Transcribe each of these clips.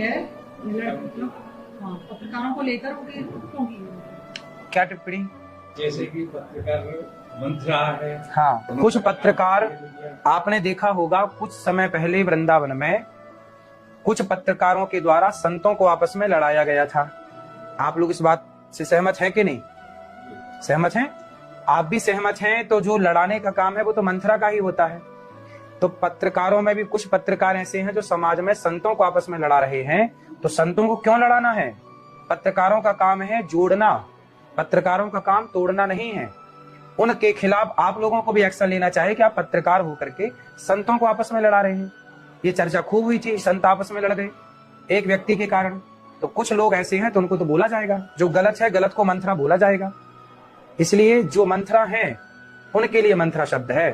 है मतलब पत्रकारों को लेकर क्यों की? क्या टिप्पणी? जैसे कि पत्रकार मंत्रा है। हाँ, कुछ पत्रकार, आपने देखा होगा कुछ समय पहले वृंदावन में कुछ पत्रकारों के द्वारा संतों को आपस में लड़ाया गया था। आप लोग इस बात से सहमत हैं कि नहीं? सहमत हैं? आप भी सहमत हैं? तो जो लड़ाने का काम है वो तो मंत्रा का ही होता है। तो पत्रकारों में भी कुछ पत्रकार ऐसे हैं जो समाज में संतों को आपस में लड़ा रहे हैं। तो संतों को क्यों लड़ाना है? पत्रकारों का काम है जोड़ना, पत्रकारों का काम तोड़ना नहीं है। उनके खिलाफ आप लोगों को भी एक्शन लेना चाहिए कि आप पत्रकार होकर के संतों को आपस में लड़ा रहे हैं। ये चर्चा खूब हुई थी, संत आपस में लड़ गए एक व्यक्ति के कारण। तो कुछ लोग ऐसे हैं तो उनको तो बोला जाएगा, जो गलत है गलत को मंत्रा बोला जाएगा। इसलिए जो मंत्रा है उनके लिए मंत्रा शब्द है।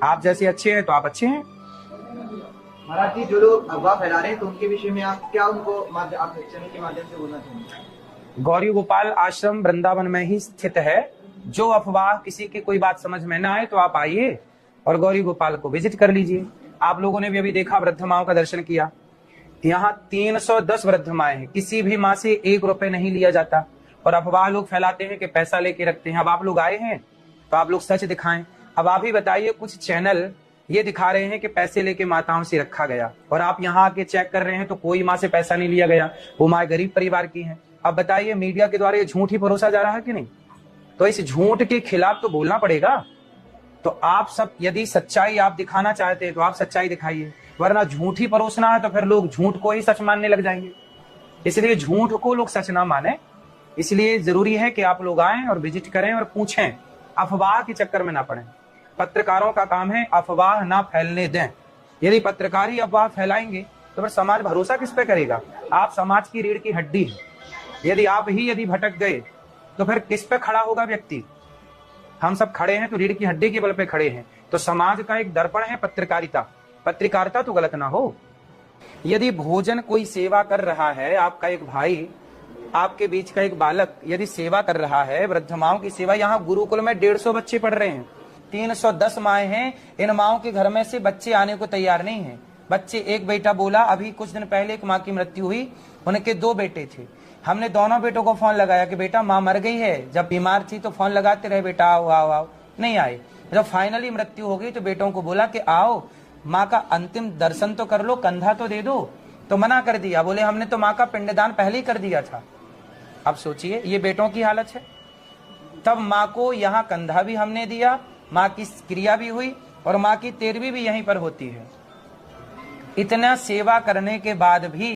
आप जैसे अच्छे हैं तो आप अच्छे हैं। महाराज जी, जो लोग अफवाह फैला रहे हैं तो उनके विषय में आप क्या उनको आप चैनल के माध्यम से बोलना चाहेंगे? गौरी गोपाल आश्रम वृंदावन में ही स्थित है। जो अफवाह किसी की कोई बात समझ में ना आए तो आप आइए और गौरी गोपाल को विजिट कर लीजिए। आप लोगों ने भी अभी देखा, वृद्ध माओं का दर्शन किया। यहाँ 310 वृद्ध माएं हैं, किसी भी माँ से 1 रुपए नहीं लिया जाता। और अफवाह लोग फैलाते हैं कि पैसा लेके रखते हैं। अब आप लोग आए हैं तो आप लोग सच दिखाएं। अब आप ही बताइए, कुछ चैनल ये दिखा रहे हैं कि पैसे लेके माताओं से रखा गया, और आप यहाँ आके चेक कर रहे हैं तो कोई माँ से पैसा नहीं लिया गया, वो माँ गरीब परिवार की है। अब बताइए, मीडिया के द्वारा ये झूठ ही परोसा जा रहा है कि नहीं? तो इस झूठ के खिलाफ तो बोलना पड़ेगा। तो आप सब यदि सच्चाई आप दिखाना चाहते हैं तो आप सच्चाई दिखाइए, वरना झूठ ही परोसना है तो फिर लोग झूठ को ही सच मानने लग जाएंगे। इसलिए झूठ को लोग सच ना माने। इसलिए जरूरी है कि आप लोग आएं और विजिट करें और पूछें, अफवाह के चक्कर में ना पड़ें। पत्रकारों का काम है अफवाह ना फैलने दें। यदि पत्रकार ही अफवाह फैलाएंगे तो फिर समाज भरोसा किस पे करेगा? आप समाज की रीढ़ की हड्डी है। यदि भटक गए तो फिर किस पे खड़ा होगा व्यक्ति? हम सब खड़े हैं तो रीढ़ की हड्डी के बल पे खड़े हैं। तो समाज का एक दर्पण है पत्रकारिता। पत्रकारिता तो गलत ना हो। यदि भोजन कोई सेवा कर रहा है, आपका एक भाई, आपके बीच का एक बालक यदि सेवा कर रहा है, वृद्ध माओं की सेवा, यहाँ गुरुकुल में 150 बच्चे पढ़ रहे हैं, 310 माएँ हैं। इन माओं के घर में से बच्चे आने को तैयार नहीं है। बच्चे, एक बेटा बोला, अभी कुछ दिन पहले एक माँ की मृत्यु हुई, उनके 2 बेटे थे। हमने दोनों बेटों को फोन लगाया कि बेटा माँ मर गई है। जब बीमार थी तो फोन लगाते रहे, बेटा आओ आओ आओ, नहीं आए। जब फाइनली मृत्यु हो गई तो बेटों को बोला कि आओ माँ का अंतिम दर्शन तो कर लो, कंधा तो दे दो। तो मना कर दिया, बोले हमने तो माँ का पिंडदान पहले ही कर दिया था। अब सोचिए, ये बेटों की हालत है। तब माँ को यहाँ कंधा भी हमने दिया, माँ की क्रिया भी हुई और माँ की तेरवी भी यहीं पर होती है। इतना सेवा करने के बाद भी